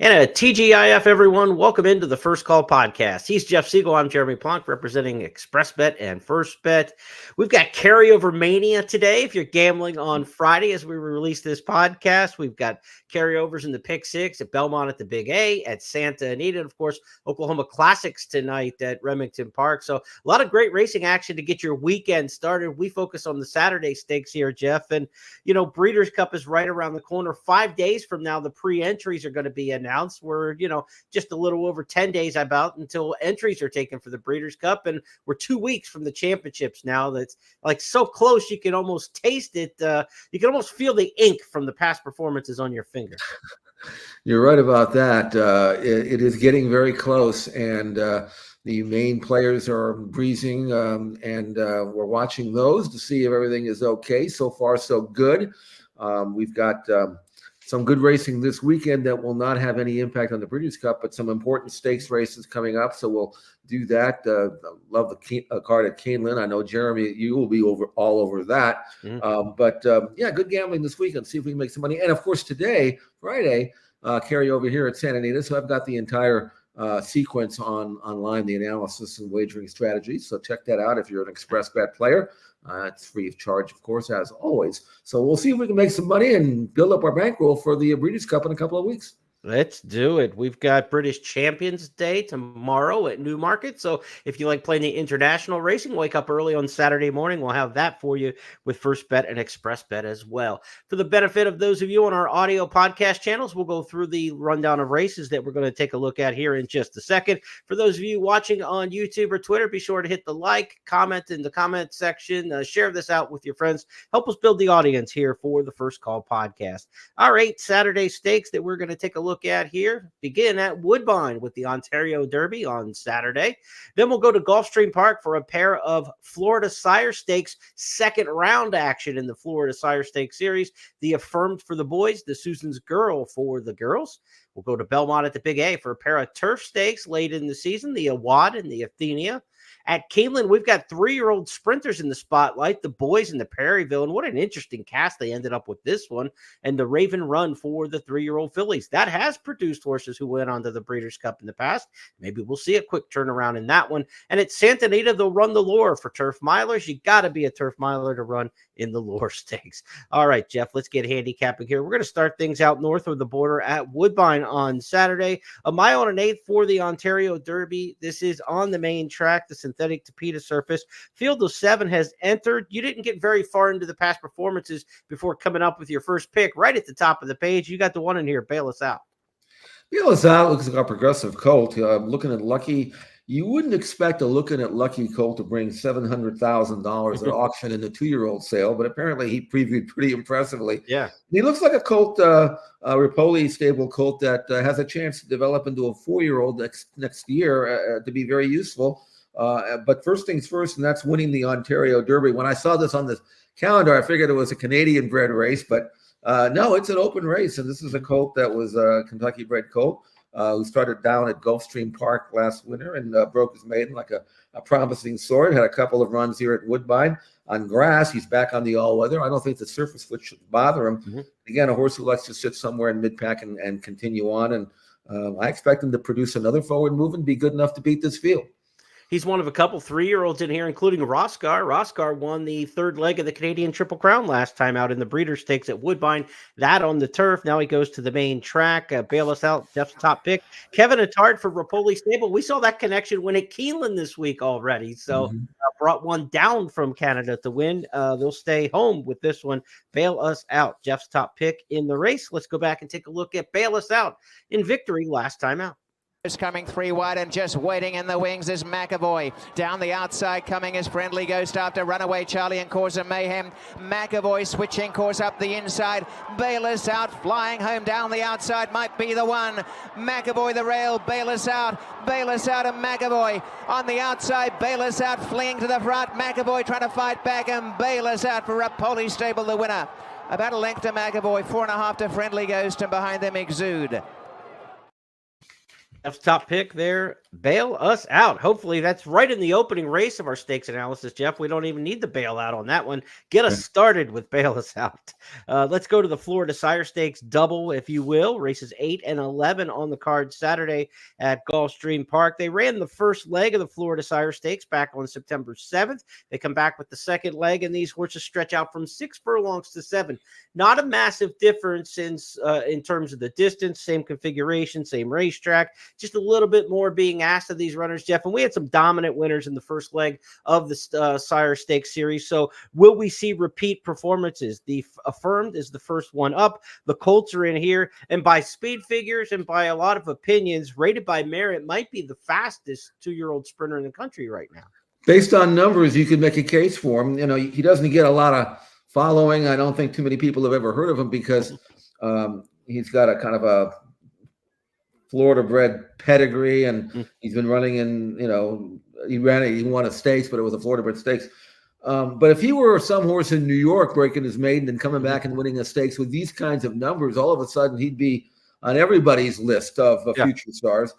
And a TGIF, everyone. Welcome into the First Call Podcast. He's Jeff Siegel. I'm Jeremy Plonk, representing ExpressBet and FirstBet. We've got carryover mania today. If you're gambling on Friday as we release this podcast, we've got carryovers in the Pick Six at Belmont at the Big A, at Santa Anita, and of course, Oklahoma Classics tonight at Remington Park. So a lot of great racing action to get your weekend started. We focus on the Saturday stakes here, Jeff. And, Breeders' Cup is right around the corner. 5 days from now, the pre-entries are going to be announced. We're, just a little over 10 days about until entries are taken for the Breeders' Cup. And we're 2 weeks from the championships now. That's like so close you can almost taste it. You can almost feel the ink from the past performances on your finger. You're right about that. It is getting very close, and the main players are breezing, and we're watching those to see if everything is okay. So far, so good. We've got some good racing this weekend that will not have any impact on the Breeders' Cup, but some important stakes races coming up. So we'll do that. Love the card at Keeneland. I know, Jeremy, you will be all over that. But good gambling this weekend. See if we can make some money. And of course, today, Friday, carry over here at Santa Anita. So I've got the entire sequence online, the analysis and wagering strategies. So check that out if you're an ExpressBet player. It's free of charge, of course, as always. So we'll see if we can make some money and build up our bankroll for the Breeders' Cup in a couple of weeks. Let's do it. We've got British Champions Day tomorrow at Newmarket. So if you like playing the international racing, wake up early on Saturday morning. We'll have that for you with FirstBet and ExpressBet as well. For the benefit of those of you on our audio podcast channels, we'll go through the rundown of races that we're going to take a look at here in just a second. For those of you watching on YouTube or Twitter, be sure to hit the like, comment in the comment section, share this out with your friends. Help us build the audience here for the First Call Podcast. All right, Saturday stakes that we're going to take a look at here begin at Woodbine with the Ontario Derby on Saturday. Then we'll go to Gulfstream Park for a pair of Florida Sire Stakes second round action in the Florida Sire Stakes series. The Affirmed for the boys, the Susan's Girl for the girls. We'll go to Belmont at the Big A for a pair of turf stakes late in the season, the Awad and the Athenia. At Keeneland, we've got 3-year-old sprinters in the spotlight, the boys and the Prairieville, and what an interesting cast they ended up with this one, and the Raven Run for the 3-year-old fillies. That has produced horses who went on to the Breeders' Cup in the past. Maybe we'll see a quick turnaround in that one. And at Santa Anita, they'll run the Lure for turf milers. You got to be a turf miler to run in the Lure Stakes. All right, Jeff, let's get handicapping here. We're going to start things out north of the border at Woodbine on Saturday. 1.1 miles for the Ontario Derby. This is on the main track, the synthetic Tapeta surface. Field of 7 has entered. You didn't get very far into the past performances before coming up with your first pick. Right at the top of the page, you got the one in here. Bail us out. Bail us out looks like a progressive colt. Looking at Lucky, you wouldn't expect a looking at Lucky colt to bring $700,000 at auction in the 2-year-old sale, but apparently he previewed pretty impressively. Yeah. He looks like a colt, Ripoli stable colt that has a chance to develop into a 4-year-old next year to be very useful. But first things first, and that's winning the Ontario Derby. When I saw this on the calendar, I figured it was a Canadian-bred race, but no, it's an open race, and this is a colt that was a Kentucky-bred colt who started down at Gulfstream Park last winter and broke his maiden like a promising sort. Had a couple of runs here at Woodbine on grass. He's back on the all-weather. I don't think the surface foot should bother him. Again, a horse who likes to sit somewhere in mid-pack and continue on, and I expect him to produce another forward move and be good enough to beat this field. He's one of a couple 3-year-olds in here, including Roscar. Roscar won the third leg of the Canadian Triple Crown last time out in the Breeders' Stakes at Woodbine. That on the turf. Now he goes to the main track. Bail us out. Jeff's top pick. Kevin Attard for Ripoli Stable. We saw that connection win at Keeneland this week already. So brought one down from Canada to win. They'll stay home with this one. Bail us out. Jeff's top pick in the race. Let's go back and take a look at Bail us out in victory last time out. Is coming 3 wide and just waiting in the wings is McAvoy. Down the outside coming is Friendly Ghost after Runaway Charlie and Cause of Mayhem. McAvoy switching course up the inside. Bayless out, flying home down the outside might be the one. McAvoy the rail, Bayless out and McAvoy on the outside. Bayless out, fleeing to the front. McAvoy trying to fight back and Bayless out for Ripoli Stable, the winner. About a length to McAvoy, 4.5 to Friendly Ghost, and behind them Exude. Jeff's top pick there, Bail Us Out. Hopefully that's right in the opening race of our stakes analysis, Jeff. We don't even need the bailout on that one. Get us started with Bail Us Out. Let's go to the Florida Sire Stakes double, if you will. Races 8 and 11 on the card Saturday at Gulfstream Park. They ran the first leg of the Florida Sire Stakes back on September 7th. They come back with the second leg, and these horses stretch out from 6 furlongs to 7. Not a massive difference in terms of the distance, same configuration, same racetrack. Just a little bit more being asked of these runners, Jeff. And we had some dominant winners in the first leg of the Sire Stakes series. So will we see repeat performances? The Affirmed is the first one up. The Colts are in here. And by speed figures and by a lot of opinions, Rated by Merit might be the fastest 2-year-old sprinter in the country right now. Based on numbers, you could make a case for him. You know, he doesn't get a lot of following. I don't think too many people have ever heard of him because he's got a kind of a Florida-bred pedigree, and he's been running in, he won a stakes, but it was a Florida-bred stakes. But if he were some horse in New York breaking his maiden and coming back and winning a stakes with these kinds of numbers, all of a sudden he'd be on everybody's list of future stars.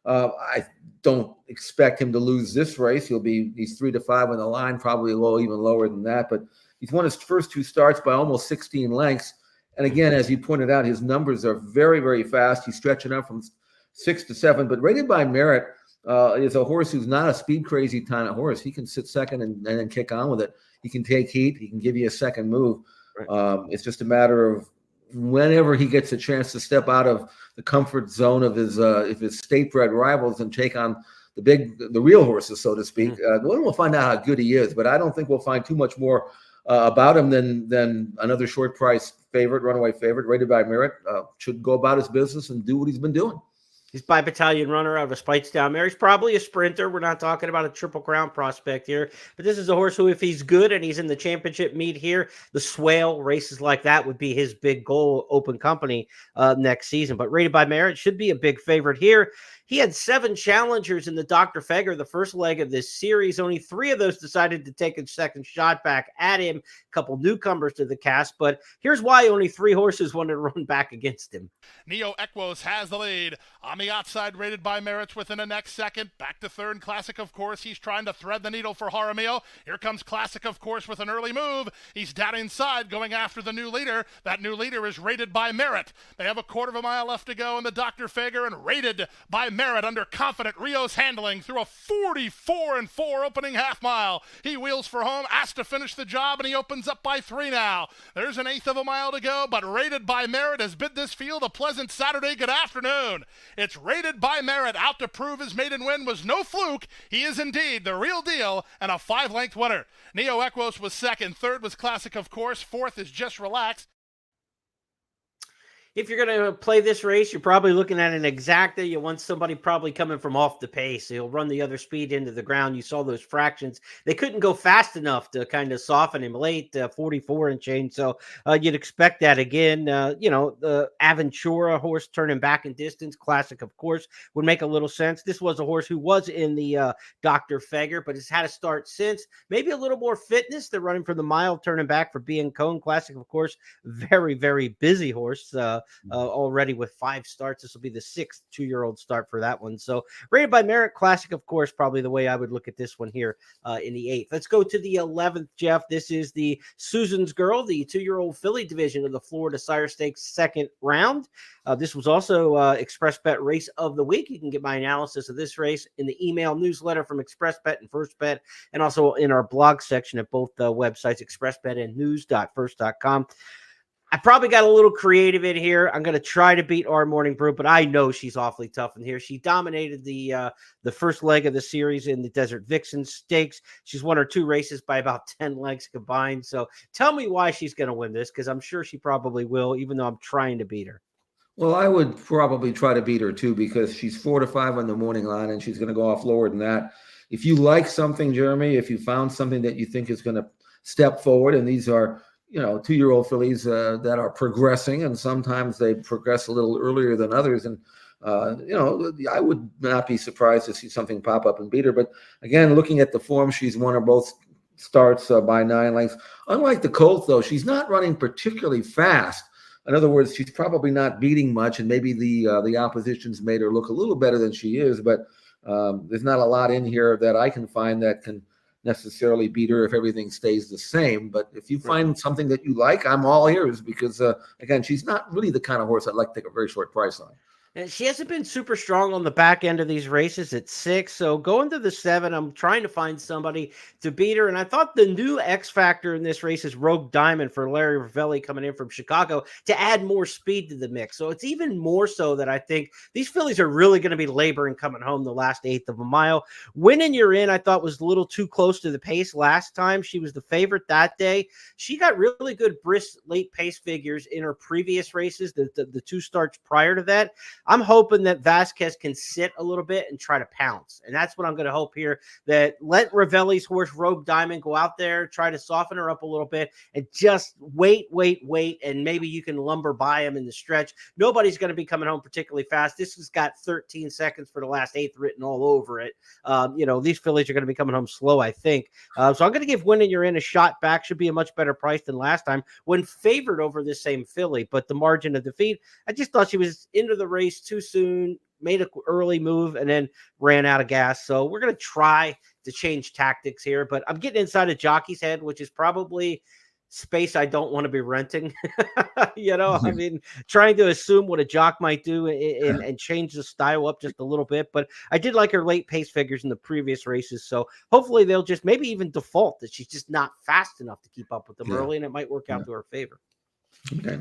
I don't expect him to lose this race. He's 3 to 5 on the line, probably even lower than that. But he's won his first 2 starts by almost 16 lengths. And again, as you pointed out, his numbers are very, very fast. He's stretching up from 6 to 7, but Rated by Merit is a horse who's not a speed crazy kind of horse. He can sit second and then kick on with it. He can take heat. He can give you a second move. Right. It's just a matter of whenever he gets a chance to step out of the comfort zone of his state-bred rivals and take on the real horses, so to speak. We'll find out how good he is, but I don't think we'll find too much more about him than another short price favorite, runaway favorite. Rated by Merit should go about his business and do what he's been doing. He's bi-battalion runner out of Spitestown Mare. He's probably a sprinter. We're not talking about a Triple Crown prospect here. But this is a horse who, if he's good and he's in the championship meet here, the Swale, races like that would be his big goal, open company next season. But Rated by Merit should be a big favorite here. He had 7 challengers in the Dr. Feger, the first leg of this series. Only 3 of those decided to take a second shot back at him. A couple newcomers to the cast. But here's why only 3 horses wanted to run back against him. Neo Equos has the lead. On the outside, Rated by Merit within the next second. Back to third. Classic, of course. He's trying to thread the needle for Jaramillo. Here comes Classic, of course, with an early move. He's down inside going after the new leader. That new leader is Rated by Merit. They have a quarter of a mile left to go in the Dr. Feger, and Rated by Merit under confident Rio's handling through a 44-4 opening half mile. He wheels for home, asked to finish the job, and he opens up by 3 now. There's an 1/8 of a mile to go, but Rated by Merit has bid this field a pleasant Saturday good afternoon. It's Rated by Merit out to prove his maiden win was no fluke. He is indeed the real deal and a 5-length winner. Neo Equos was second. Third was Classic, of course. Fourth is Just Relax. If you're going to play this race, you're probably looking at an exacta. You want somebody probably coming from off the pace. He'll run the other speed into the ground. You saw those fractions. They couldn't go fast enough to kind of soften him late, 44 and change. So you'd expect that again. The Aventura horse turning back in distance, Classic, of course, would make a little sense. This was a horse who was in the Dr. Feger, but has had a start since. Maybe a little more fitness. They're running for the mile, turning back for being Cone. Classic, of course, very, very busy horse. Already with 5 starts. This will be the 6th 2-year-old start for that one. So Rated by Merit, Classic, of course, probably the way I would look at this one here in the 8th. Let's go to the 11th, Jeff. This is the Susan's Girl, the 2-year-old filly division of the Florida Sire Stakes second round. This was also Express Bet Race of the Week. You can get my analysis of this race in the email newsletter from Express Bet and First Bet, and also in our blog section at both websites, expressbet and news.first.com. I probably got a little creative in here. I'm going to try to beat Our Morning Brew, but I know she's awfully tough in here. She dominated the first leg of the series in the Desert Vixen Stakes. She's won her 2 races by about 10 legs combined. So tell me why she's going to win this, because I'm sure she probably will, even though I'm trying to beat her. Well, I would probably try to beat her too, because she's 4 to 5 on the morning line, and she's going to go off lower than that. If you like something, Jeremy, if you found something that you think is going to step forward, and these are 2-year-old fillies that are progressing, and sometimes they progress a little earlier than others. And, I would not be surprised to see something pop up and beat her. But again, looking at the form, she's won her both starts by 9 lengths. Unlike the Colt, though, she's not running particularly fast. in other words, she's probably not beating much, and maybe the opposition's made her look a little better than she is. But there's not a lot in here that I can find that can necessarily beat her if everything stays the same. But if you find something that you like, I'm all ears, because again, she's not really the kind of horse I'd like to take a very short price on. And she hasn't been super strong on the back end of these races at 6. So going to the 7, I'm trying to find somebody to beat her. And I thought the new X factor in this race is Rogue Diamond for Larry Ravelli coming in from Chicago to add more speed to the mix. So it's even more so that I think these fillies are really going to be laboring coming home the last 1/8 of a mile. Winning You're In, I thought was a little too close to the pace last time. She was the favorite that day. She got really good brisk late pace figures in her previous races, the 2 starts prior to that. I'm hoping that Vasquez can sit a little bit and try to pounce. And that's what I'm going to hope here, that let Ravelli's horse Rogue Diamond go out there, try to soften her up a little bit, and just wait. And maybe you can lumber by him in the stretch. Nobody's going to be coming home particularly fast. This has got 13 seconds for the last 1/8 written all over it. These fillies are going to be coming home slow, I think. So I'm going to give Winning You're In a shot back. Should be a much better price than last time when favored over this same filly. But the margin of defeat, I just thought she was into the race too soon, made an early move, and then ran out of gas. So we're going to try to change tactics here, but I'm getting inside a jockey's head, which is probably space I don't want to be renting. I mean, trying to assume what a jock might do and change the style up just a little bit. But I did like her late pace figures in the previous races. So hopefully they'll just maybe even default that she's just not fast enough to keep up with them early, and it might work out to her favor. Okay.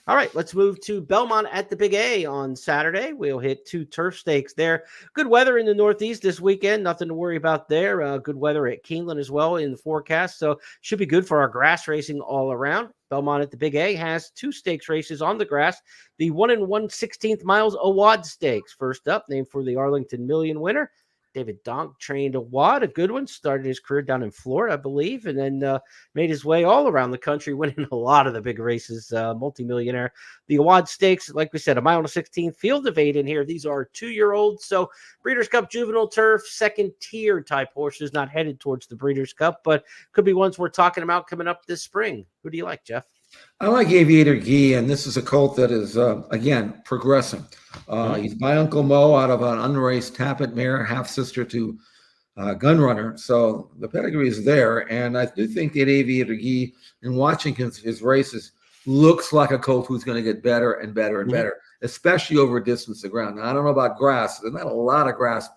All right, let's move to Belmont at the Big A on Saturday. We'll hit 2 turf stakes there. Good weather in the Northeast this weekend. Nothing to worry about there. Good weather at Keeneland as well in the forecast. So should be good for our grass racing all around. Belmont at the Big A has 2 stakes races on the grass. The 1 1/16 miles Awad Stakes. First up, named for the Arlington Million winner. David Donk trained Awad, a good one, started his career down in Florida, I believe, and then made his way all around the country, winning a lot of the big races, multimillionaire. The Awad Stakes, like we said, a 1 16 field of 8 in here. These are 2-year-olds, so Breeders' Cup Juvenile Turf, second-tier type horses, not headed towards the Breeders' Cup, but could be ones we're talking about coming up this spring. Who do you like, Jeff? I like Aviator Guy, and this is a colt that is, again, progressing. He's by Uncle Mo out of an unraced Tappet mare, half-sister to Gunrunner. So the pedigree is there, and I do think that Aviator Guy, in watching his races, looks like a colt who's going to get better and better and better, especially over distance of ground. Now, I don't know about grass. There's not a lot of grass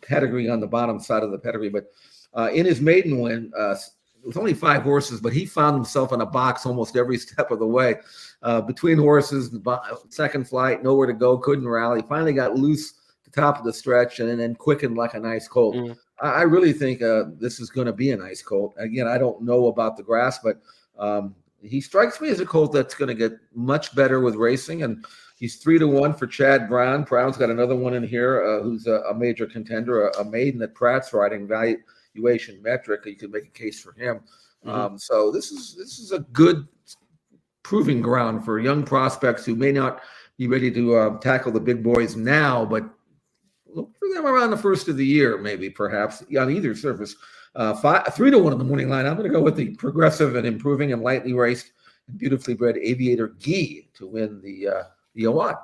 pedigree on the bottom side of the pedigree, but in his maiden win, it was only 5 horses, but he found himself in a box almost every step of the way. Between horses, second flight, nowhere to go, couldn't rally. Finally got loose at the top of the stretch and then quickened like a nice colt. I really think this is going to be a nice colt. Again, I don't know about the grass, but he strikes me as a colt that's going to get much better with racing. And he's 3-1 for Chad Brown. Brown's got another one in here who's a major contender, a maiden that Pratt's riding, valuation metric. You could make a case for him. So this is a good proving ground for young prospects who may not be ready to tackle the big boys now, but look for them around the first of the year, maybe, perhaps, on either surface. 3-1 in the morning line. I'm going to go with the progressive and improving and lightly raced and beautifully bred Aviator Guy to win the award.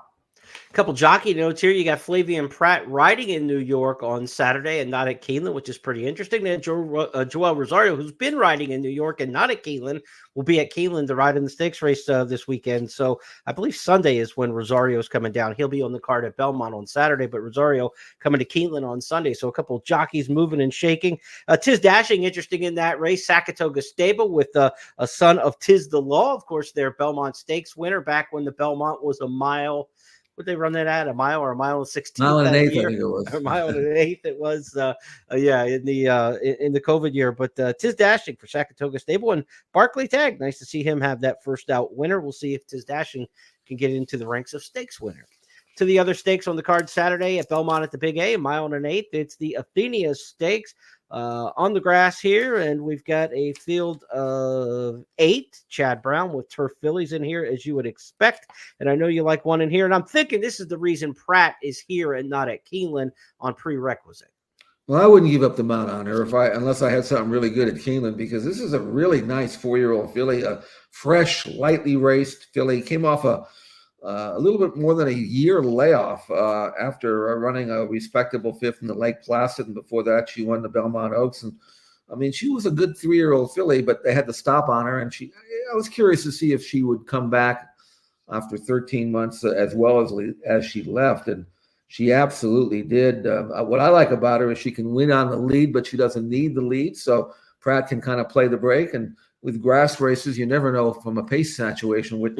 A couple jockey notes here. You got Flavian Pratt riding in New York on Saturday and not at Keeneland, which is pretty interesting. Then Joel Rosario, who's been riding in New York and not at Keeneland, will be at Keeneland to ride in the stakes race this weekend. So I believe Sunday is when Rosario is coming down. He'll be on the card at Belmont on Saturday, but Rosario coming to Keeneland on Sunday. So a couple of jockeys moving and shaking. Tiz Dashing, interesting in that race. Sakatoga Stable with a son of Tiz the Law, of course, their Belmont Stakes winner back when the Belmont was a mile. Would they run that at a mile or a mile and 16? Mile and an eighth, I think it was. A mile and an eighth, it was. In the COVID year. But Tiz Dashing for Sakatoga Stable and Barclay Tagg. Nice to see him have that first out winner. We'll see if Tiz Dashing can get into the ranks of stakes winner. To the other stakes on the card Saturday at Belmont at the Big A, a mile and an eighth. It's the Athenia Stakes. On the grass here, and we've got a field of 8. Chad Brown with turf fillies in here, as you would expect. And I know you like one in here, and I'm thinking this is the reason Pratt is here and not at Keeneland on prerequisite. Well, I wouldn't give up the mount on her unless I had something really good at Keeneland, because this is a really nice 4-year-old filly, a fresh, lightly raced filly. Came off a little bit more than a year layoff after running a respectable 5th in the Lake Placid, and before that she won the Belmont Oaks. And I mean, she was a good 3-year-old filly, but they had to stop on her, and I was curious to see if she would come back after 13 months as well as she left, and she absolutely did. What I like about her is she can win on the lead, but she doesn't need the lead, so Pratt can kind of play the break. And with grass races, you never know from a pace situation what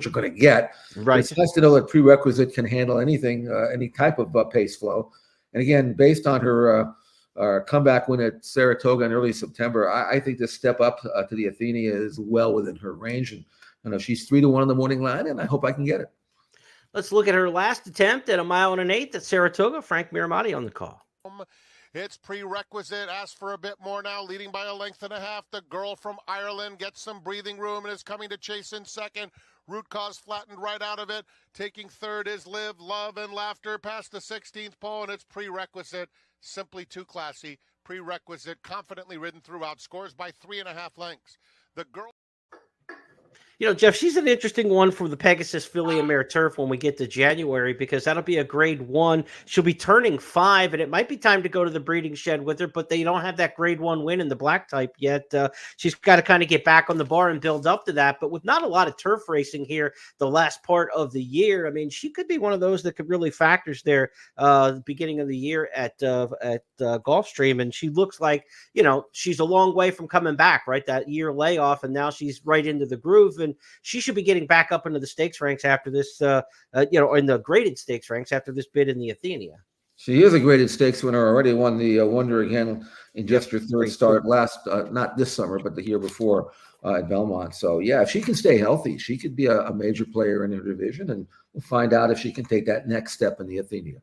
you're going to get. Right. It's nice to know that Prerequisite can handle anything, any type of pace flow. And again, based on her comeback win at Saratoga in early September, I think this step up to the Athenia is well within her range. And I know she's 3-1 on the morning line, and I hope I can get it. Let's look at her last attempt at 1 1/8 at Saratoga. Frank Miramati on the call. It's Prerequisite, asked for a bit more now, leading by 1.5 lengths. The girl from Ireland gets some breathing room and is coming to chase in second. Root Cause flattened right out of it. Taking third is Live, Love, and Laughter past the 16th pole, and it's Prerequisite. Simply too classy. Prerequisite, confidently ridden throughout, scores by 3.5 lengths. The girl... You know, Jeff, she's an interesting one for the Pegasus Filly and Mare Turf when we get to January, because that'll be a grade 1. She'll be turning 5, and it might be time to go to the breeding shed with her, but they don't have that grade 1 win in the black type yet. She's got to kind of get back on the bar and build up to that. But with not a lot of turf racing here the last part of the year, I mean, she could be one of those that could really factors there the beginning of the year at Gulfstream. And she looks like, you know, she's a long way from coming back, right? That year layoff, and now she's right into the groove. And she should be getting back up into the stakes ranks after this, in the graded stakes ranks after this bid in the Athenia. She is a graded stakes winner, already won the Wonder Again in just her third start last, not this summer, but the year before at Belmont. So, yeah, if she can stay healthy, she could be a major player in her division, and we'll find out if she can take that next step in the Athenia.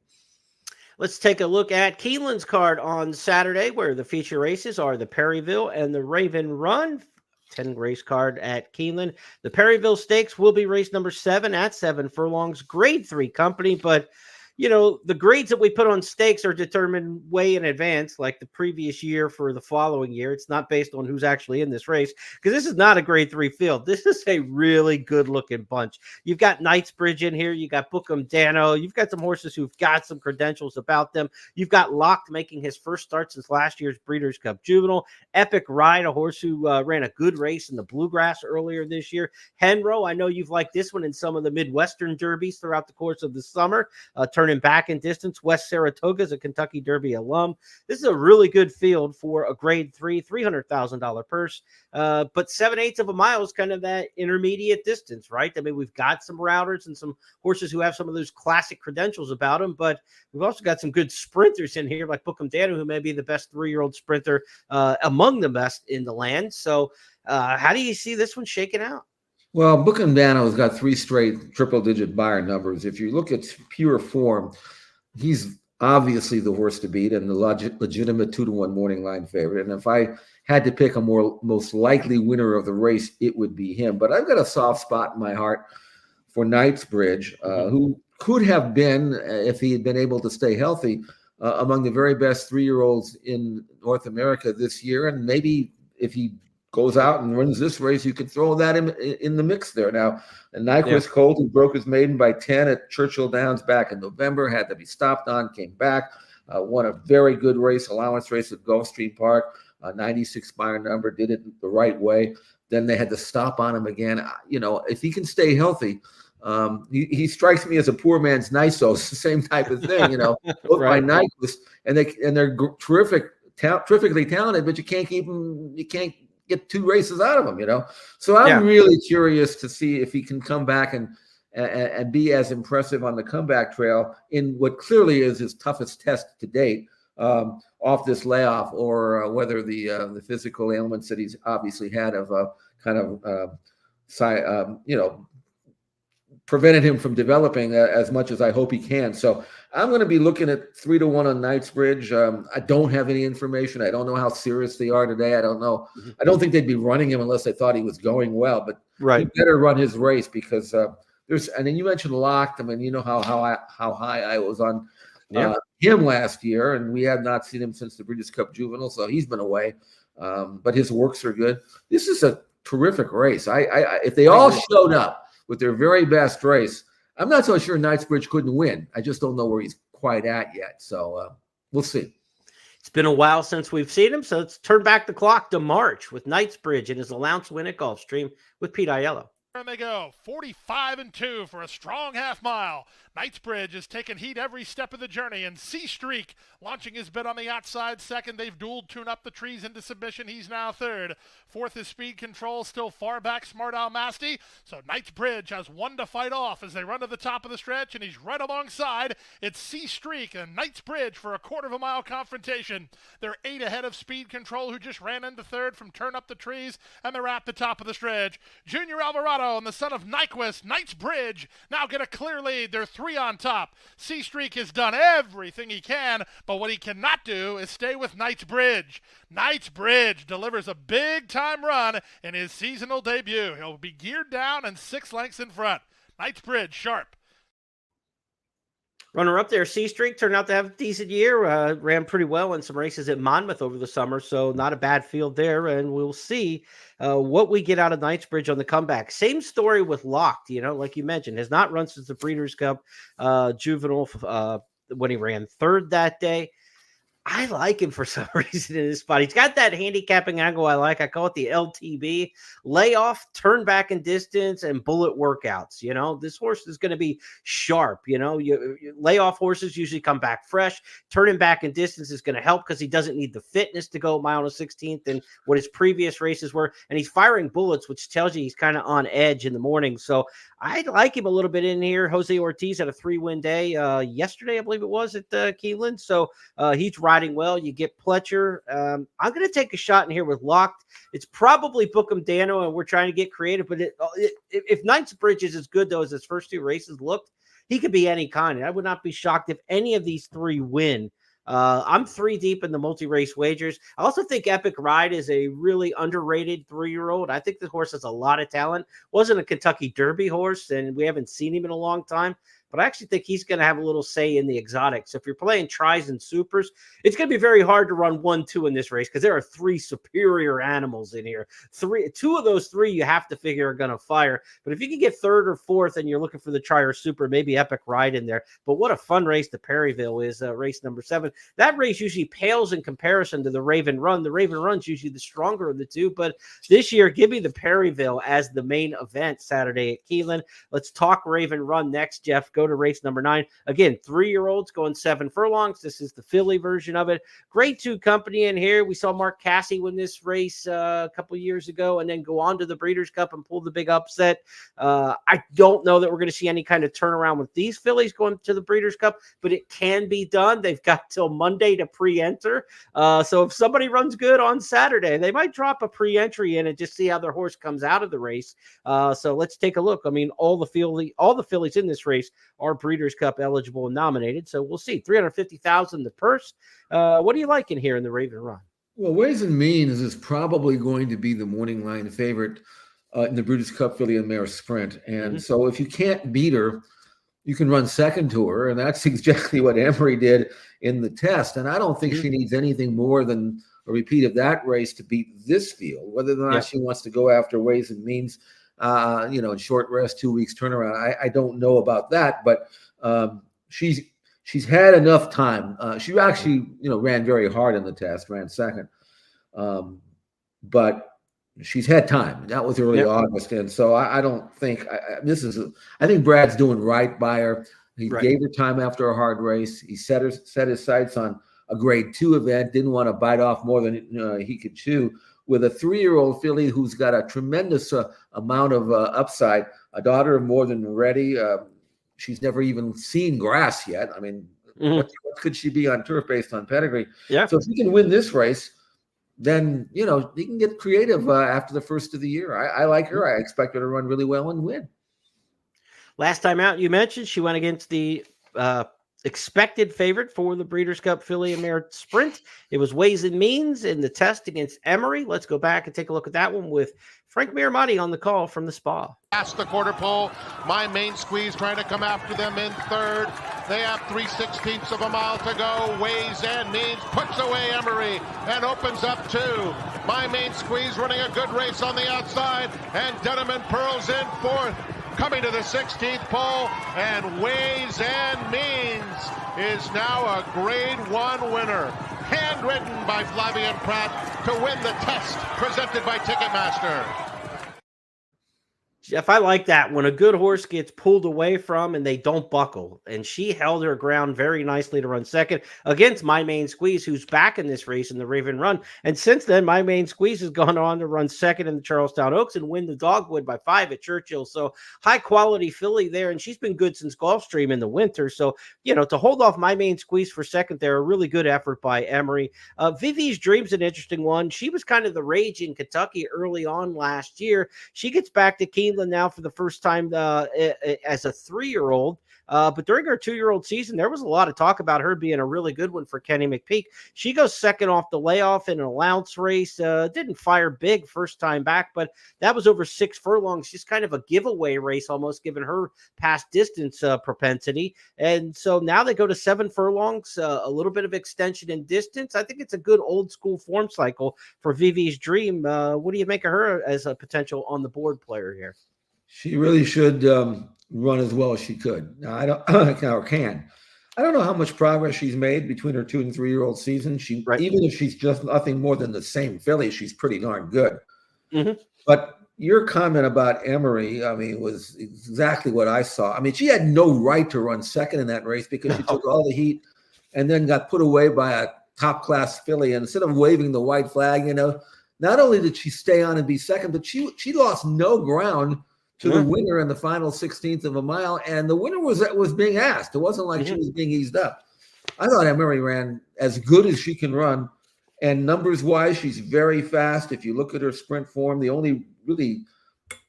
Let's take a look at Keeneland's card on Saturday, where the feature races are the Perryville and the Raven Run. 10 race card at Keeneland. The Perryville Stakes will be race number 7 at 7 furlongs, grade 3 company. But, you know, the grades that we put on stakes are determined way in advance, like the previous year for the following year. It's not based on who's actually in this race, because this is not a grade 3 field. This is a really good looking bunch. You've got Knightsbridge in here. You got Bookham Dano. You've got some horses who've got some credentials about them. You've got Locked making his first start since last year's Breeders' Cup Juvenile. Epic Ride, a horse who ran a good race in the Bluegrass earlier this year. Henro, I know you've liked this one in some of the Midwestern Derbies throughout the course of the summer. Turning back in distance, West Saratoga is a Kentucky Derby alum. This is a really good field for a grade 3, $300,000 purse. But 7/8 of a mile is kind of that intermediate distance, right? I mean, we've got some routers and some horses who have some of those classic credentials about them, but we've also got some good sprinters in here, like Bookham Dano, who may be the best 3-year-old sprinter among the best in the land. So how do you see this one shaking out? Well, Bookham Dano has got 3 straight triple-digit buyer numbers. If you look at pure form, he's obviously the horse to beat and the legitimate 2-1 morning line favorite. And if I had to pick a most likely winner of the race, it would be him. But I've got a soft spot in my heart for Knightsbridge, who could have been, if he had been able to stay healthy, among the very best 3-year-olds in North America this year. And maybe if he goes out and runs this race, you could throw that in the mix there. Now, and Nyquist Colt, who broke his maiden by 10 at Churchill Downs back in November, had to be stopped on, came back, won a very good race, allowance race at Gulfstream Park, 96 buyer number, did it the right way. Then they had to stop on him again. You know, if he can stay healthy, he strikes me as a poor man's Nyso. It's the same type of thing, you know, both by Nyquist, and they're terrifically talented, but you can't keep them, you can't get 2 races out of him, you know. So I'm really curious to see if he can come back and be as impressive on the comeback trail in what clearly is his toughest test to date off this layoff, or whether the physical ailments that he's obviously had have prevented him from developing as much as I hope he can. So I'm going to be looking at 3-1 on Knightsbridge. I don't have any information. I don't know how serious they are today. I don't know. I don't think they'd be running him unless they thought he was going well, but he better run his race, because and then you mentioned Locked. I mean, you know how high I was on him last year, and we have not seen him since the Breeders' Cup Juvenile, so he's been away. But his works are good. This is a terrific race. If they all showed up with their very best race, I'm not so sure Knightsbridge couldn't win. I just don't know where he's quite at yet. So we'll see. It's been a while since we've seen him, so let's turn back the clock to March with Knightsbridge and his allowance win at Gulfstream with Pete Aiello. And they go 45-2 for a strong half mile. Knightsbridge has taken heat every step of the journey, and C-Streak launching his bid on the outside second. They've dueled tune up the trees into submission. He's now third. Fourth is Speed Control, still far back Smart Al Masti. So Knightsbridge has one to fight off as they run to the top of the stretch, and he's right alongside. It's C-Streak and Knightsbridge for a quarter-of-a-mile confrontation. They're 8 ahead of Speed Control, who just ran into third from Turn Up the Trees, and they're at the top of the stretch. Junior Alvarado and the son of Nyquist, Knightsbridge, now get a clear lead. They're 3 on top. C-Streak has done everything he can, but what he cannot do is stay with Knightsbridge. Knightsbridge delivers a big-time run in his seasonal debut. He'll be geared down and 6 lengths in front. Knightsbridge, sharp. Runner up there, C-Streak turned out to have a decent year. Ran pretty well in some races at Monmouth over the summer, so not a bad field there. And we'll see what we get out of Knightsbridge on the comeback. Same story with Locked, like you mentioned, has not run since the Breeders' Cup Juvenile when he ran third that day. I like him for some reason in this spot. He's got that handicapping angle I like. I call it the LTB. Layoff, turn back in distance, and bullet workouts. This horse is going to be sharp. Layoff horses usually come back fresh. Turning back in distance is going to help because he doesn't need the fitness to go a mile and a 16th than what his previous races were. And he's firing bullets, which tells you he's kind of on edge in the morning. So I like him a little bit in here. Jose Ortiz had a 3-win day yesterday, I believe it was, at Keeneland. So he's riding well. You get Pletcher. I'm going to take a shot in here with Locked. It's probably Bookham Dano, and we're trying to get creative. But if Knightsbridge is as good, though, as his first 2 races looked, he could be any kind. And I would not be shocked if any of these 3 win. I'm 3 deep in the multi-race wagers. I also think Epic Ride is a really underrated 3-year-old. I think the horse has a lot of talent. Wasn't a Kentucky Derby horse, and we haven't seen him in a long time. But I actually think he's going to have a little say in the exotics. So if you're playing tries and supers, it's going to be very hard to run 1-2 in this race because there are 3 superior animals in here. 2 of those 3 you have to figure are going to fire. But if you can get 3rd or 4th and you're looking for the try or super, maybe Epic Ride in there. But what a fun race the Perryville is, race number 7. That race usually pales in comparison to the Raven Run. The Raven Run's usually the stronger of the 2. But this year, give me the Perryville as the main event Saturday at Keeneland. Let's talk Raven Run next, Jeff. Go to race number 9. Again, 3-year-olds going 7 furlongs. This is the filly version of it. Grade 2 company in here. We saw Mark Casse win this race a couple years ago and then go on to the Breeders' Cup and pull the big upset. I don't know that we're going to see any kind of turnaround with these fillies going to the Breeders' Cup, but it can be done. They've got till Monday to pre-enter. So if somebody runs good on Saturday, they might drop a pre-entry in and just see how their horse comes out of the race. So let's take a look. I mean, all the fillies in this race are Breeders' Cup eligible and nominated. So we'll see. $350,000 the purse. What do you like in here in the Raven Run? Well, Ways and Means is probably going to be the morning line favorite in the Breeders' Cup Filly and Mare Sprint. And so if you can't beat her, you can run second to her. And that's exactly what Emery did in the test. And I don't think she needs anything more than a repeat of that race to beat this field. Whether or not she wants to go after Ways and Means, in short rest, 2 weeks turnaround, I don't know about that. But she's had enough time. She actually, ran very hard in the test, ran second. But she's had time. That was early August. And so I don't think I think Brad's doing right by her. He gave her time after a hard race. He set his sights on a grade 2 event, didn't want to bite off more than he could chew. With a 3-year-old filly who's got a tremendous amount of upside, a daughter of More Than Ready. She's never even seen grass yet. I mean, what could she be on turf based on pedigree? Yeah. So if he can win this race, then, he can get creative after the first of the year. I like her. I expect her to run really well and win. Last time out, you mentioned she went against the expected favorite for the Breeders' Cup Filly and Mare Sprint. It was Ways and Means in the test against Emery. Let's go back and take a look at that one with Frank Miramati on the call from the Spa. Past the quarter pole, my main squeeze trying to come after them in third. They have 3/16 of a mile to go. Weighs and means, puts away Emery and opens up 2. My Main Squeeze running a good race on the outside, and Denham and Pearl's in 4th. Coming to the 16th pole, and Weighs and Means is now a Grade 1 winner. Handwritten by Flavien Prat to win the test, presented by Ticketmaster. Jeff, I like that when a good horse gets pulled away from and they don't buckle. And she held her ground very nicely to run second against My Main Squeeze, who's back in this race in the Raven Run. And since then, My Main Squeeze has gone on to run second in the Charlestown Oaks and win the Dogwood by 5 at Churchill. So high quality filly there. And she's been good since Gulfstream in the winter. So, you know, to hold off My Main Squeeze for second there, a really good effort by Emery. Vivi's Dream's an interesting one. She was kind of the rage in Kentucky early on last year. She gets back to Keeneland now for the first time as a 3-year-old. But during her 2-year-old season, there was a lot of talk about her being a really good one for Kenny McPeak. She goes second off the layoff in an allowance race. Didn't fire big first time back, but that was over 6 furlongs. She's kind of a giveaway race, almost given her past distance propensity. And so now they go to 7 furlongs, a little bit of extension in distance. I think it's a good old school form cycle for Vivi's Dream. What do you make of her as a potential on the board player here? She really should run as well as she could. Now, I don't or can. I don't know how much progress she's made between her 2- and 3-year-old season. Even if she's just nothing more than the same filly, she's pretty darn good. Mm-hmm. But your comment about Emery, I mean, was exactly what I saw. I mean, she had no right to run second in that race because she took all the heat and then got put away by a top-class filly. And instead of waving the white flag, you know, not only did she stay on and be second, but she lost no ground to the winner in the final 16th of a mile, and the winner was being asked. It wasn't like she was being eased up. I thought Emery ran as good as she can run, and numbers-wise, she's very fast. If you look at her sprint form, the only really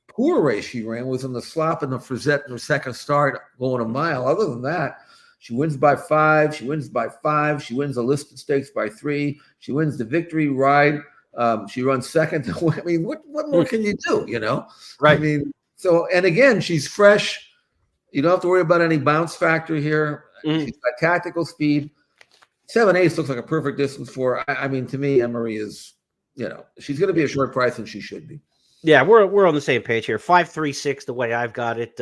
poor race she ran was in the slop and the Frisette in her second start going a mile. Other than that, she wins by 5. She wins by 5. She wins the listed stakes by 3. She wins the victory ride. She runs second. I mean, what more can you do, you know? Right. I mean, so, and again, she's fresh. You don't have to worry about any bounce factor here. She's got tactical speed. 7/8 looks like a perfect distance for her. I mean, to me, Emery is, you know, she's going to be a short price, and she should be. Yeah, we're on the same page here. 5.36 the way I've got it,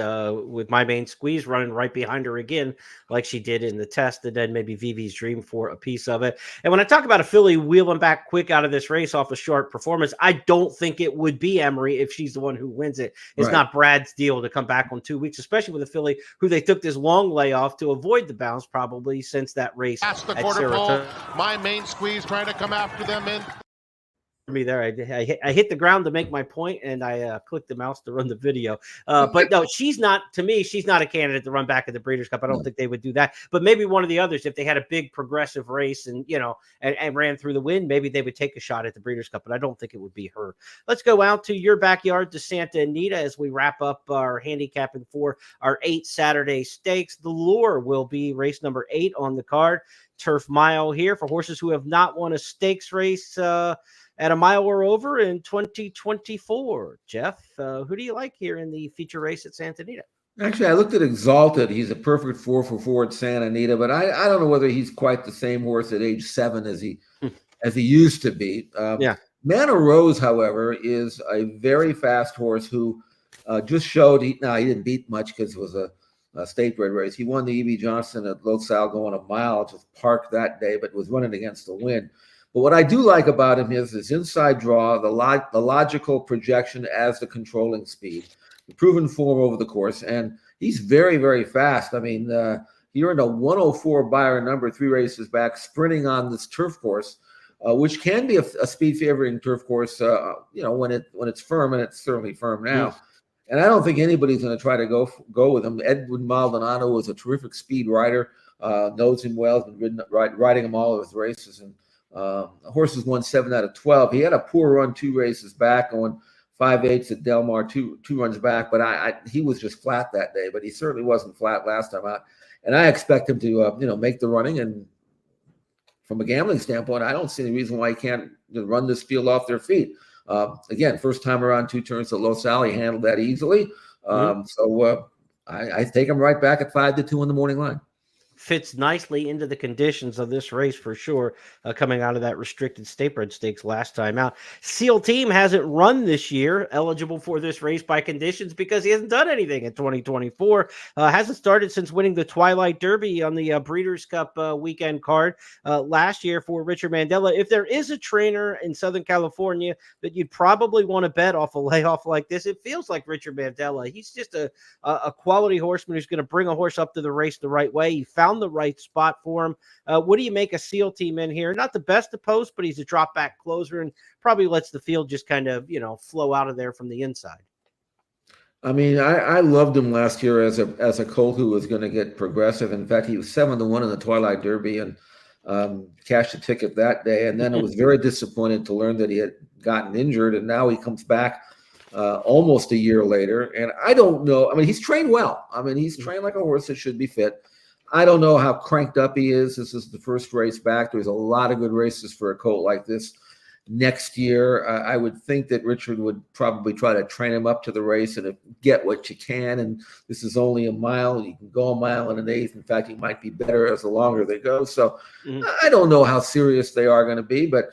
with My Main Squeeze running right behind her again, like she did in the test, and then maybe Vivi's Dream for a piece of it. And when I talk about a filly wheeling back quick out of this race off a short performance, I don't think it would be Emery if she's the one who wins it. It's not Brad's deal to come back on 2 weeks, especially with a filly who they took this long layoff to avoid the bounce probably since that race. Past the quarter pole, My Main Squeeze trying to come after them in. Me there. I hit the ground to make my point, and I clicked the mouse to run the video. But no, she's not a candidate to run back at the Breeders' Cup. I don't think they would do that. But maybe one of the others, if they had a big progressive race and, you know, and ran through the wind, maybe they would take a shot at the Breeders' Cup. But I don't think it would be her. Let's go out to your backyard to Santa Anita as we wrap up our handicapping for our 8 Saturday stakes. The Lure will be race number 8 on the card. Turf Mile here for horses who have not won a stakes race at a mile or over in 2024. Jeff, who do you like here in the feature race at Santa Anita? Actually, I looked at Exalted. He's a perfect 4-for-4 at Santa Anita, but I don't know whether he's quite the same horse at age 7 as he used to be. Manor Rose, however, is a very fast horse who just showed he didn't beat much because it was a state bred race. He won the E.B. Johnson at Los Sal going a mile, just parked that day, but was running against the wind. But what I do like about him is his inside draw, the logical projection as the controlling speed, the proven form over the course, and he's very, very fast. I mean, he earned a 104 Byron number 3 races back, sprinting on this turf course, which can be a speed favoring turf course, you know, when it's firm, and it's certainly firm now. And I don't think anybody's going to try to go with him. Edwin Maldonado was a terrific speed rider, knows him well, has been riding him all of his races, and horses won 7 out of 12. He had a poor run 2 races back, going 5/8 at Del Mar, two runs back, but he was just flat that day. But he certainly wasn't flat last time out, and I expect him to you know, make the running. And from a gambling standpoint, I don't see any reason why he can't run this field off their feet. Again, first time around 2 turns at Los Al, he handled that easily. So I take him right back at 5-2 in the morning line. fits nicely into the conditions of this race for sure, coming out of that restricted state bred stakes last time out. Seal Team hasn't run this year, eligible for this race by conditions because he hasn't done anything in 2024. Hasn't started since winning the Twilight Derby on the Breeders' Cup weekend card last year for Richard Mandela. If there is a trainer in Southern California that you'd probably want to bet off a layoff like this, it feels like Richard Mandela. He's just a quality horseman who's going to bring a horse up to the race the right way. He found the right spot for him. What do you make a Seal Team in here? Not the best of post, but he's a drop back closer and probably lets the field just kind of, flow out of there from the inside. I mean, I loved him last year as a colt who was going to get progressive. In fact, he was 7-1 in the Twilight Derby and cashed a ticket that day. And then I was very disappointed to learn that he had gotten injured, and now he comes back almost a year later. And I don't know. I mean, he's trained well. I mean, he's trained like a horse that should be fit. I don't know how cranked up he is. This is the first race back. There's a lot of good races for a colt like this next year. I would think that Richard would probably try to train him up to the race and get what you can. And this is only a mile. You can go a mile and an eighth. In fact, he might be better as the longer they go. So I don't know how serious they are going to be, but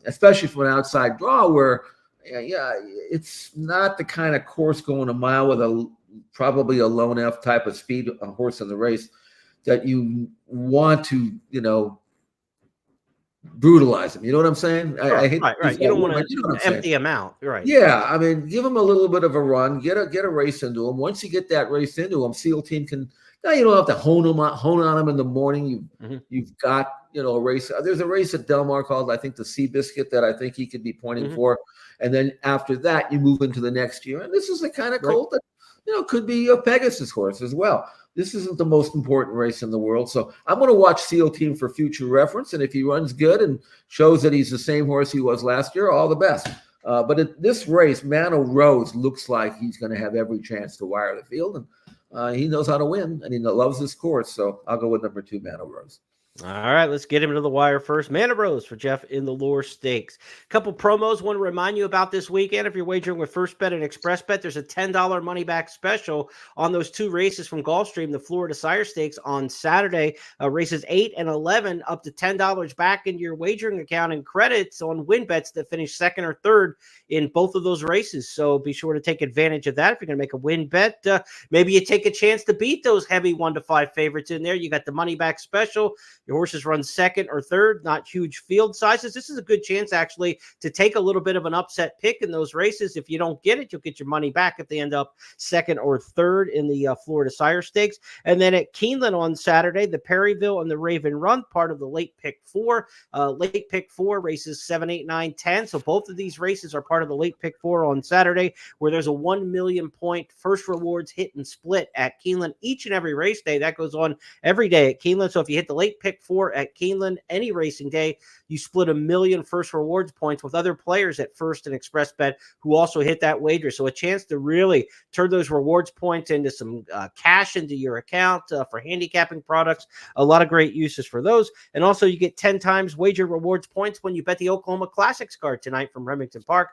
especially from an outside draw where, it's not the kind of course going a mile with probably a lone F type of speed horse in the race that you want to, brutalize him. You know what I'm saying? I hate right. You don't want to empty him out. Right. Yeah. I mean, give him a little bit of a run, get a race into him. Once you get that race into him, Seal Team can, you don't have to hone on him in the morning. You've got, a race. There's a race at Del Mar called, I think, the Seabiscuit that I think he could be pointing for. And then after that, you move into the next year. And this is the kind of colt that, could be a Pegasus horse as well. This isn't the most important race in the world. So I'm going to watch Seal Team for future reference. And if he runs good and shows that he's the same horse he was last year, all the best. But at this race, Mano Rose looks like he's going to have every chance to wire the field. And he knows how to win, and he loves this course. So I'll go with number 2, Mano Rose. All right, let's get him to the wire first. Mana Rose for Jeff in the Lure Stakes. A couple promos. Want to remind you about this weekend. If you're wagering with First Bet and Express Bet, there's a $10 money back special on those 2 races from Gulfstream, the Florida Sire Stakes on Saturday. Races 8 and 11, up to $10 back into your wagering account and credits on win bets that finish 2nd or 3rd in both of those races. So be sure to take advantage of that. If you're going to make a win bet, maybe you take a chance to beat those heavy 1-5 favorites in there. You got the money back special. Your horses run 2nd or 3rd, not huge field sizes. This is a good chance, actually, to take a little bit of an upset pick in those races. If you don't get it, you'll get your money back if they end up 2nd or 3rd in the Florida Sire Stakes. And then at Keeneland on Saturday, the Perryville and the Raven Run, part of the Late Pick 4. Late Pick 4 races 7, 8, 9, 10. So both of these races are part of the Late Pick 4 on Saturday, where there's a 1 million point first rewards hit and split at Keeneland each and every race day. That goes on every day at Keeneland. So if you hit the Late Pick 4 at Keeneland any racing day, you split 1 million first rewards points with other players at First and Express Bet who also hit that wager. So a chance to really turn those rewards points into some cash into your account for handicapping products. A lot of great uses for those. And also you get 10 times wager rewards points when you bet the Oklahoma Classics card tonight from Remington Park.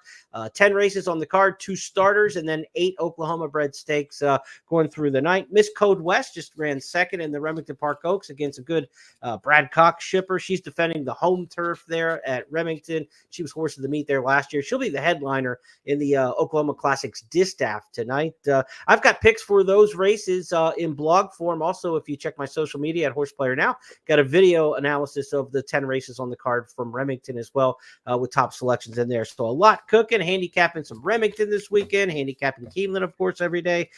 10 races on the card, 2 starters, and then 8 Oklahoma bred stakes going through the night. Miss Code West just ran 2nd in the Remington Park Oaks against a good Brad Cox shipper. She's defending the home turf there at Remington. She was horse of the meet there last year. She'll be the headliner in the Oklahoma Classics distaff tonight. I've got picks for those races in blog form. Also, if you check my social media at Horseplayer Now, got a video analysis of the 10 races on the card from Remington as well with top selections in there. So a lot cooking, handicapping some Remington this weekend, handicapping Keeneland, of course, every day.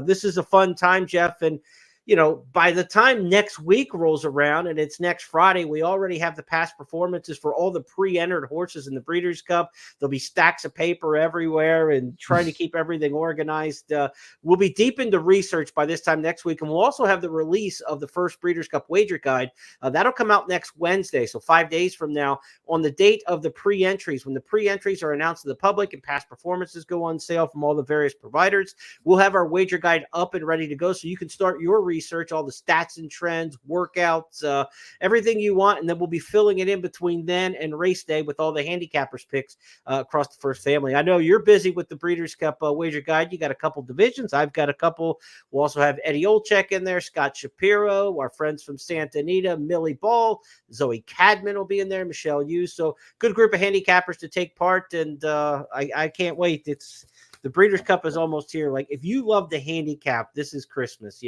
This is a fun time, Jeff, and by the time next week rolls around and it's next Friday, we already have the past performances for all the pre-entered horses in the Breeders' Cup. There'll be stacks of paper everywhere and trying to keep everything organized. We'll be deep into research by this time next week, and we'll also have the release of the first Breeders' Cup wager guide. That'll come out next Wednesday, so 5 days from now, on the date of the pre-entries. When the pre-entries are announced to the public and past performances go on sale from all the various providers, we'll have our wager guide up and ready to go so you can start your research, all the stats and trends, workouts, everything you want. And then we'll be filling it in between then and race day with all the handicappers picks across the First Family. I know you're busy with the Breeders' Cup wager guide. You got a couple divisions. I've got a couple. We'll also have Eddie Olczyk in there, Scott Shapiro, our friends from Santa Anita, Millie Ball, Zoe Cadman will be in there, Michelle Yu. So good group of handicappers to take part. And I can't wait. The Breeders' Cup is almost here. Like, if you love the handicap, this is Christmas.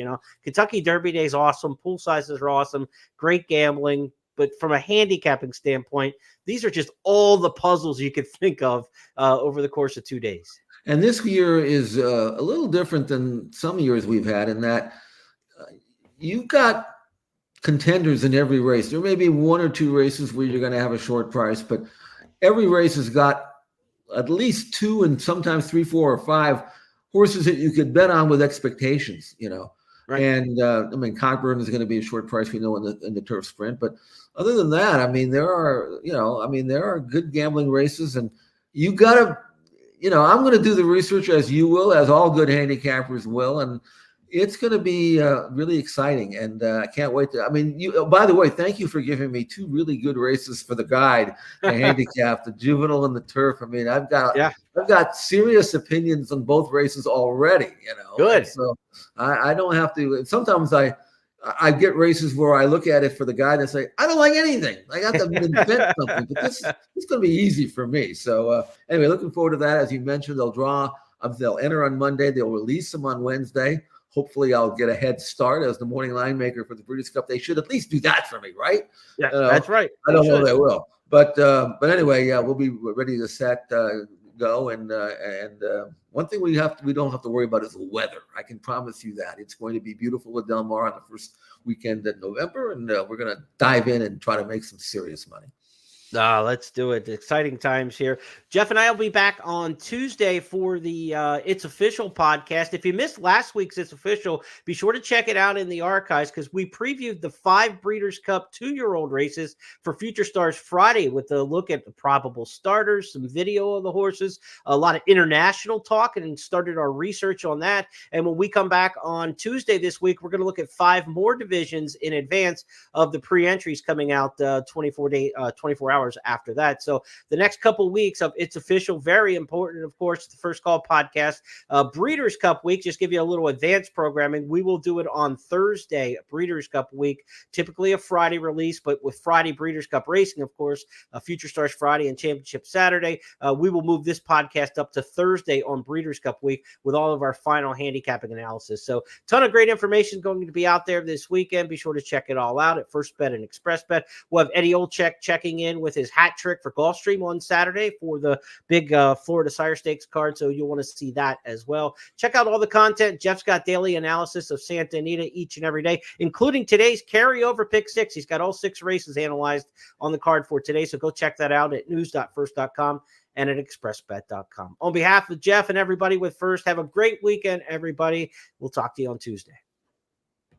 Kentucky Derby Day is awesome. Pool sizes are awesome. Great gambling. But from a handicapping standpoint, these are just all the puzzles you could think of over the course of 2 days. And this year is a little different than some years we've had in that you've got contenders in every race. There may be 1 or 2 races where you're going to have a short price, but every race has got at least 2 and sometimes 3, 4, or 5 horses that you could bet on with expectations, Right. And Cockburn is going to be a short price, we know, in the turf sprint. But other than that, there are good gambling races, and you got to, I'm going to do the research as you will, as all good handicappers will, and it's going to be really exciting, and I can't wait to. By the way, thank you for giving me 2 really good races for the guide, the handicap, the juvenile and the turf. I've got serious opinions on both races already. Good. And so I don't have to. Sometimes I get races where I look at it for the guide and say, I don't like anything. I got to invent something, but this is going to be easy for me. So anyway, looking forward to that. As you mentioned, they'll enter on Monday. They'll release them on Wednesday. Hopefully I'll get a head start as the morning line maker for the Breeders' Cup. They should at least do that for me, right? Yeah, that's right. I don't know they will. But anyway, we'll be ready to go. And one thing we don't have to worry about is the weather. I can promise you that. It's going to be beautiful at Del Mar on the first weekend in November, and we're going to dive in and try to make some serious money. Let's do it. Exciting times here. Jeff and I will be back on Tuesday for the It's Official podcast. If you missed last week's It's Official, be sure to check it out in the archives, because we previewed the 5 Breeders' Cup 2-year-old races for Future Stars Friday with a look at the probable starters, some video of the horses, a lot of international talk, and started our research on that. And when we come back on Tuesday this week, we're going to look at 5 more divisions in advance of the pre-entries coming out 24 hours after that. So the next couple weeks of It's Official, very important. Of course, the First Call podcast, Breeders' Cup week, just give you a little advanced programming. We will do it on Thursday, Breeders' Cup week, typically a Friday release, but with Friday Breeders' Cup racing, of course, Future Stars Friday and Championship Saturday, we will move this podcast up to Thursday on Breeders' Cup week with all of our final handicapping analysis. So ton of great information going to be out there this weekend. Be sure to check it all out at First Bet and Express Bet. We'll have Eddie Olczyk checking in with his hat trick for Gulfstream on Saturday for the big Florida Sire Stakes card, so you'll want to see that as well. Check out all the content. Jeff's got daily analysis of Santa Anita each and every day, including today's carryover pick 6. He's got all 6 races analyzed on the card for today, so go check that out at news.first.com and at expressbet.com. On behalf of Jeff and everybody with First, have a great weekend, everybody. We'll talk to you on Tuesday.